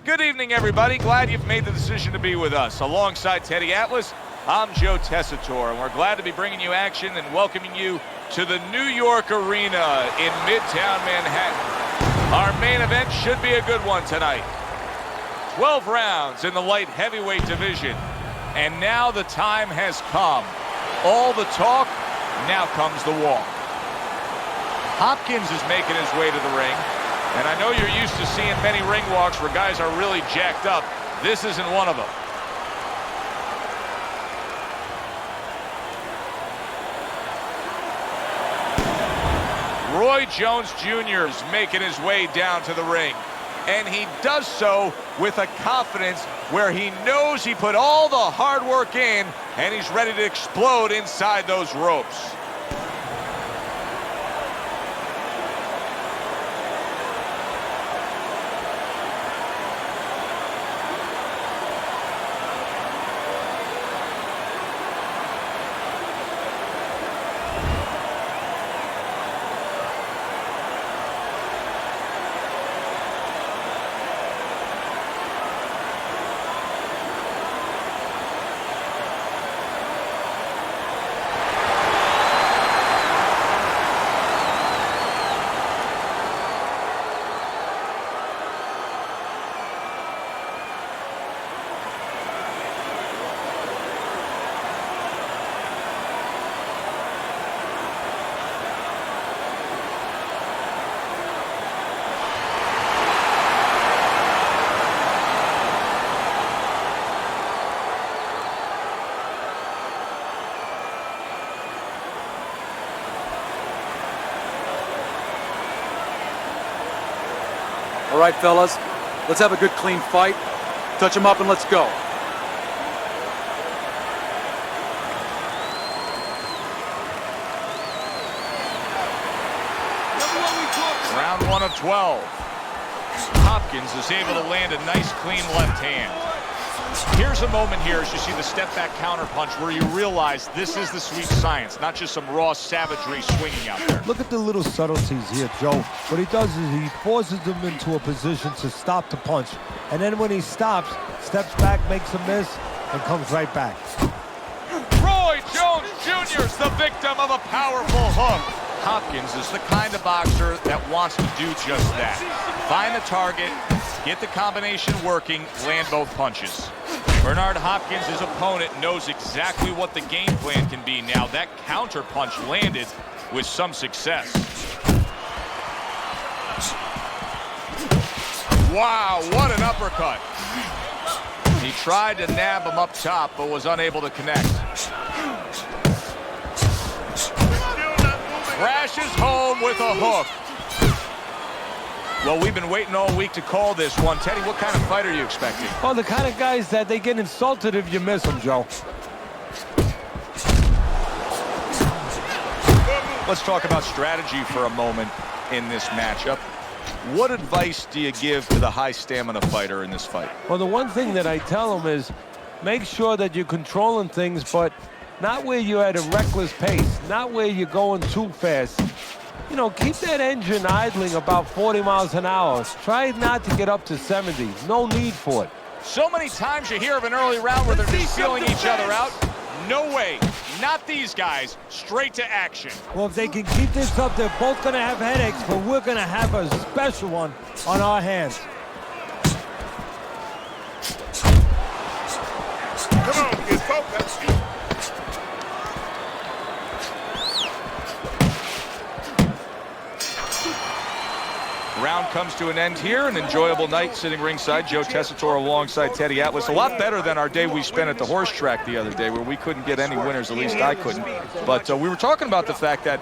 Good evening, everybody. Glad you've made the decision to be with us. Alongside Teddy Atlas, I'm Joe Tessitore, and we're glad to be bringing you action and welcoming you to the New York Arena in Midtown Manhattan. Our main event should be a good one tonight. 12 rounds in the light heavyweight division, and now the time has come. All the talk, now comes the walk. Hopkins is making his way to the ring. And I know you're used to seeing many ring walks where guys are really jacked up. This isn't one of them. Roy Jones Jr. is making his way down to the ring. And he does so with a confidence where he knows he put all the hard work in and he's ready to explode inside those ropes. All right, fellas, let's have a good, clean fight. Touch him up and let's go. Round 1 of 12. Hopkins is able to land a nice, clean left hand. Here's a moment here as you see the step-back counterpunch where you realize this is the sweet science, not just some raw savagery swinging out there. Look at the little subtleties here, Joe. What he does is he forces them into a position to stop the punch. And then when he stops, steps back, makes a miss, and comes right back. Roy Jones Jr. is the victim of a powerful hook. Hopkins is the kind of boxer that wants to do just that. Find the target, get the combination working, land both punches. Bernard Hopkins, his opponent, knows exactly what the game plan can be now. That counter punch landed with some success. Wow, what an uppercut. He tried to nab him up top, but was unable to connect. Crashes home with a hook. Well, we've been waiting all week to call this one. Teddy, what kind of fight are you expecting? Well, the kind of guys that they get insulted if you miss them, Joe. Let's talk about strategy for a moment in this matchup. What advice do you give to the high stamina fighter in this fight? Well, the one thing that I tell them is make sure that you're controlling things, but not where you're at a reckless pace, not where you're going too fast. You know, keep that engine idling about 40 miles an hour. Try not to get up to 70. No need for it. So many times you hear of an early round where they're just feeling each other out. No way. Not these guys. Straight to action. Well, if they can keep this up, they're both going to have headaches, but we're going to have a special one on our hands. Come on, get focused. Round comes to an end here. An enjoyable night sitting ringside. Joe Tessitore alongside Teddy Atlas. A lot better than our day we spent at the horse track the other day where we couldn't get any winners, at least I couldn't. But we were talking about the fact that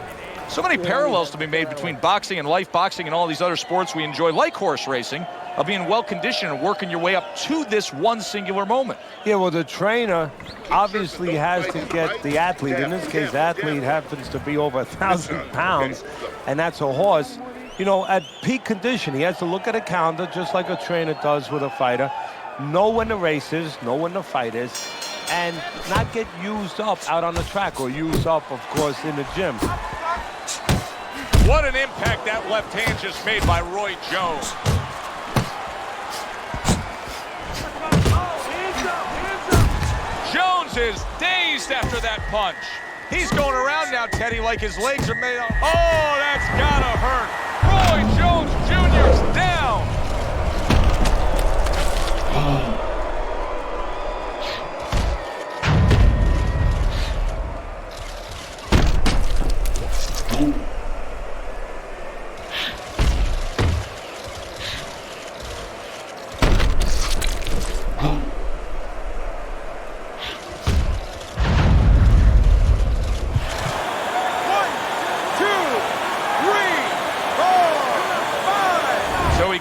so many parallels to be made between boxing and life boxing and all these other sports we enjoy, like horse racing, of being well-conditioned and working your way up to this one singular moment. Yeah, well, the trainer obviously has to get the athlete. In this case, the athlete happens to be over 1,000 pounds, and that's a horse. You know, at peak condition, he has to look at a calendar just like a trainer does with a fighter, know when the race is, know when the fight is, and not get used up out on the track or used up, of course, in the gym. What an impact that left hand just made by Roy Jones. Jones is dazed after that punch. He's going around now, Teddy, like his legs are made out. Oh, that's gotta hurt. Roy Jones Jr. is down.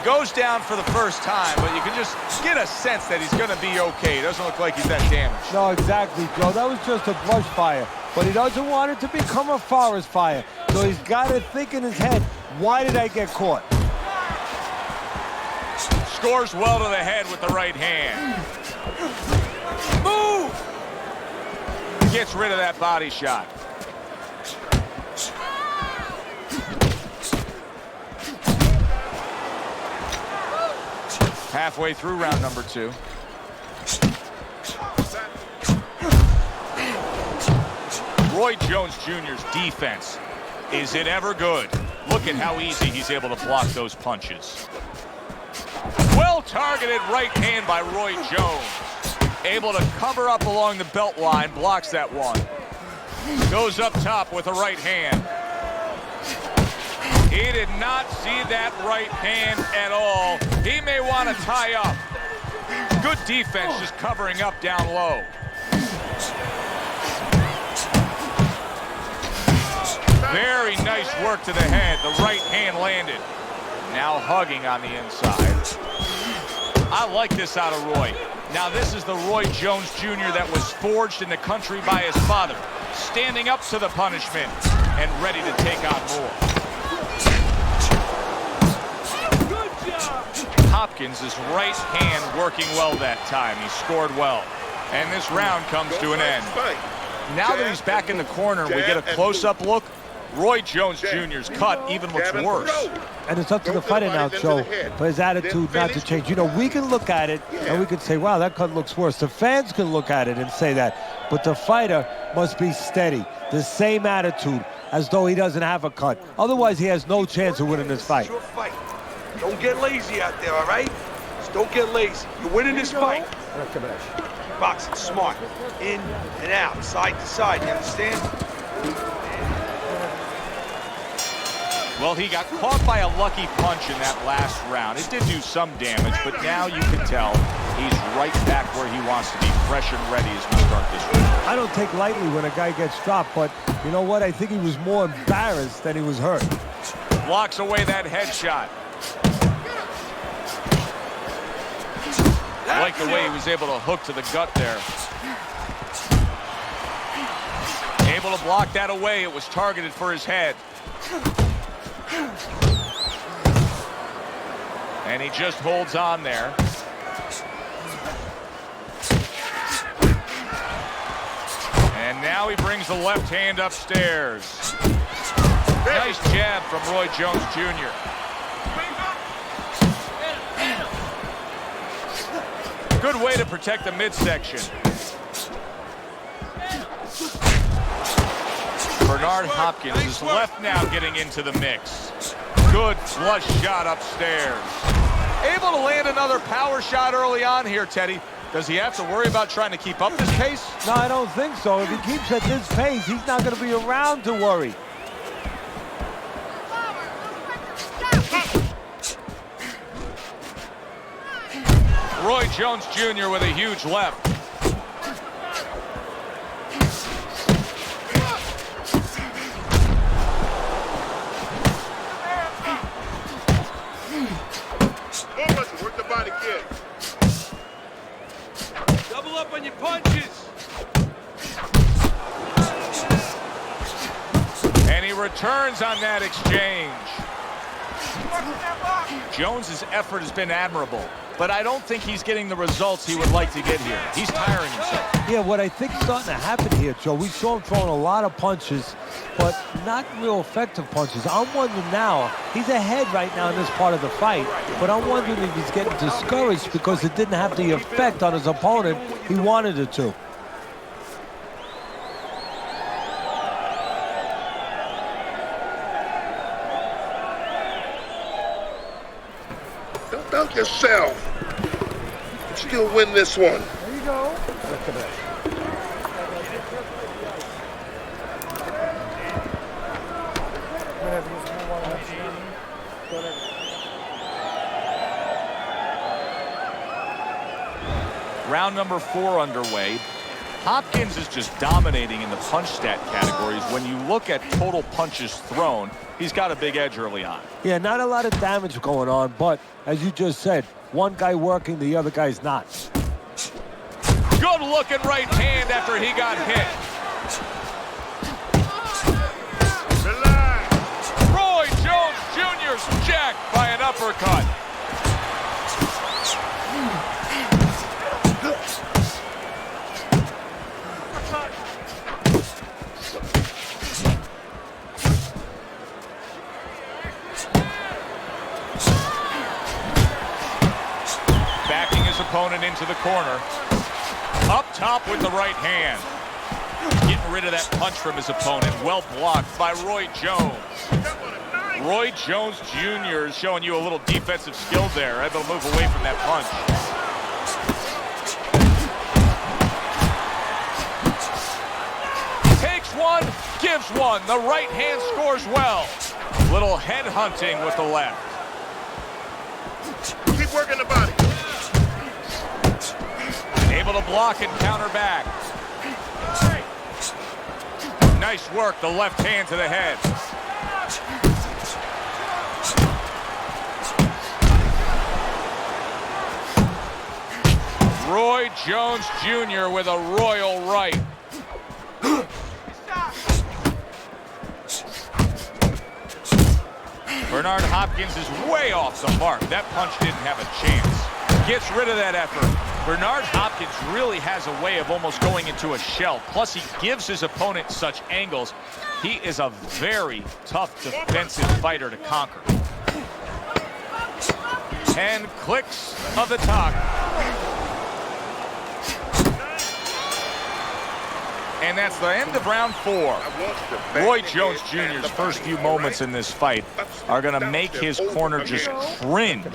Goes down for the first time, but you can just get a sense that he's going to be okay. It doesn't look like he's that damaged. No, exactly, Joe. That was just a brush fire, but he doesn't want it to become a forest fire. So he's got to think in his head, why did I get caught? Scores well to the head with the right hand. Move! Gets rid of that body shot. Halfway through round number 2. Roy Jones Jr.'s defense, is it ever good? Look at how easy he's able to block those punches. Well-targeted right hand by Roy Jones. Able to cover up along the belt line, blocks that one. Goes up top with a right hand. He did not see that right hand at all. He may want to tie up. Good defense, just covering up down low. Very nice work to the head. The right hand landed. Now hugging on the inside. I like this out of Roy. Now this is the Roy Jones Jr. that was forged in the country by his father. Standing up to the punishment and ready to take on more. Hopkins' right hand working well that time. He scored well. And this round comes to an end. Now that he's back in the corner and we get a close-up look, Roy Jones Jr.'s cut even looks worse. And it's up to the fighter now, Joe, for his attitude not to change. You know, we can look at it and we can say, wow, that cut looks worse. The fans can look at it and say that. But the fighter must be steady, the same attitude, as though he doesn't have a cut. Otherwise, he has no chance of winning this fight. Don't get lazy out there, all right? Just don't get lazy. You're winning this fight. Boxing smart. In and out, side to side, you understand? Well, he got caught by a lucky punch in that last round. It did do some damage, but now you can tell he's right back where he wants to be, fresh and ready as we start this round. I don't take lightly when a guy gets dropped, but you know what? I think he was more embarrassed than he was hurt. Blocks away that headshot. I like the way he was able to hook to the gut there. Able to block that away. It was targeted for his head. And he just holds on there. And now he brings the left hand upstairs. Nice jab from Roy Jones Jr. Good way to protect the midsection. Bernard Hopkins is left now getting into the mix. Good flush shot upstairs. Able to land another power shot early on here, Teddy. Does he have to worry about trying to keep up this pace? No, I don't think so. If he keeps at this pace, he's not going to be around to worry. Roy Jones Jr. with a huge left. Work the body kick. Double up on your punches. And he returns on that exchange. Jones's effort has been admirable, but I don't think he's getting the results he would like to get here. He's tiring himself. Yeah, what I think is starting to happen here, Joe, we saw him throwing a lot of punches, but not real effective punches. I'm wondering now, he's ahead right now in this part of the fight, but I'm wondering if he's getting discouraged because it didn't have the effect on his opponent he wanted it to. yourself. You still win this one. There you go. Round number 4 underway. Hopkins is just dominating in the punch stat categories. When you look at total punches thrown, he's got a big edge early on. Yeah, not a lot of damage going on, but as you just said, one guy working, the other guy's not. Good looking right hand after he got hit. Relax. Roy Jones Jr.'s jacked by an uppercut. Backing his opponent into the corner. Up top with the right hand. Getting rid of that punch from his opponent. Well blocked by Roy Jones. Roy Jones Jr. is showing you a little defensive skill there. Able to move away from that punch. Takes one, gives one. The right hand scores well. Little head hunting with the left. Keep working the body. Able to block and counter back. Nice work, the left hand to the head. Roy Jones Jr. with a royal right. Bernard Hopkins is way off the mark. That punch didn't have a chance. Gets rid of that effort. Bernard Hopkins really has a way of almost going into a shell. Plus, he gives his opponent such angles. He is a very tough defensive fighter to conquer. 10 clicks of the talk. And that's the end of round 4. Roy Jones Jr.'s first few moments in this fight are going to make his corner just cringe.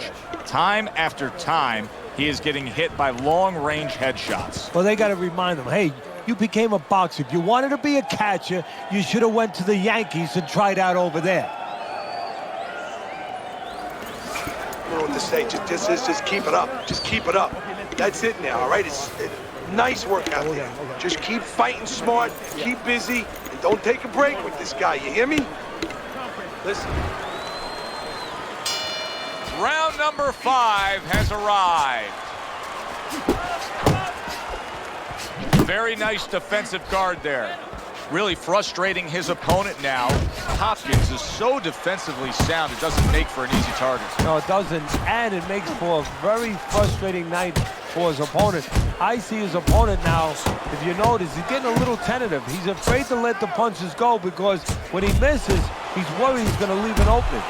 Time after time, he is getting hit by long-range headshots. Well, they got to remind him, hey, you became a boxer. If you wanted to be a catcher, you should have went to the Yankees and tried out over there. I don't know what to say. Just keep it up. Just keep it up. That's it now, all right? It's nice work out there. Just keep fighting smart, keep busy, and don't take a break with this guy. You hear me? Listen. Round number 5 has arrived. Very nice defensive guard there. Really frustrating his opponent now. Hopkins is so defensively sound, it doesn't make for an easy target. No, it doesn't, and it makes for a very frustrating night for his opponent. I see his opponent now, if you notice, he's getting a little tentative. He's afraid to let the punches go because when he misses, he's worried he's going to leave an opening.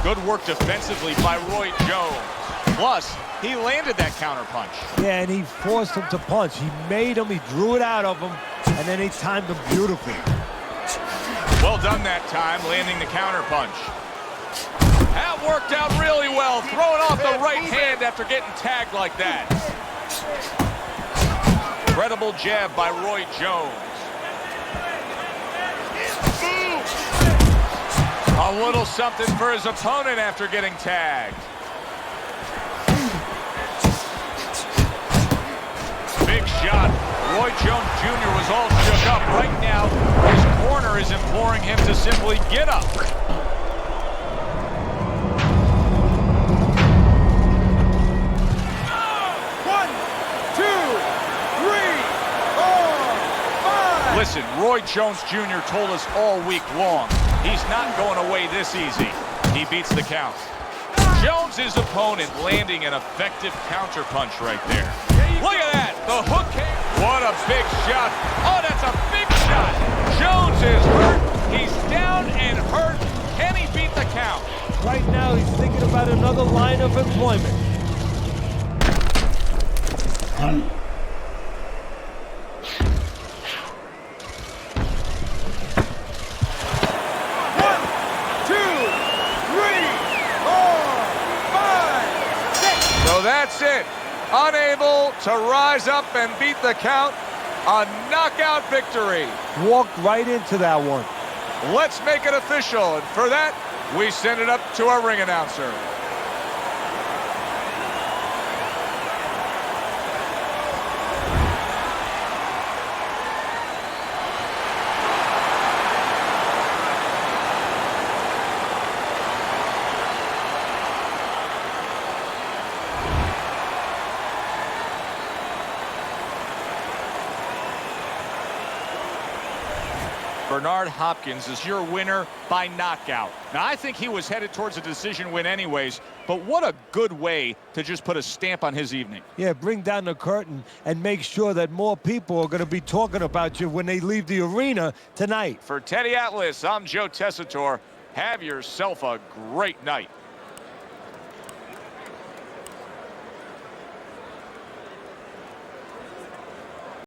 Good work defensively by Roy Jones. Plus, he landed that counterpunch. Yeah, and he forced him to punch. He made him, he drew it out of him, and then he timed him beautifully. Well done that time, landing the counterpunch. That worked out really well, throwing off the right hand after getting tagged like that. Incredible jab by Roy Jones. A little something for his opponent after getting tagged. Big shot. Roy Jones Jr. was all shook up. Right now, his corner is imploring him to simply get up. 1, 2, 3, 4, 5. Listen, Roy Jones Jr. told us all week long, he's not going away this easy. He beats the count. Jones's opponent landing an effective counterpunch right there. Look at that. The hook came. What a big shot. Oh, that's a big shot. Jones is hurt. He's down and hurt. Can he beat the count? Right now, he's thinking about another line of employment. So that's it. Unable to rise up and beat the count. A knockout victory. Walked right into that one. Let's make it official. And for that, we send it up to our ring announcer. Bernard Hopkins is your winner by knockout. Now, I think he was headed towards a decision win anyways, but what a good way to just put a stamp on his evening. Yeah, bring down the curtain and make sure that more people are going to be talking about you when they leave the arena tonight. For Teddy Atlas, I'm Joe Tessitore. Have yourself a great night.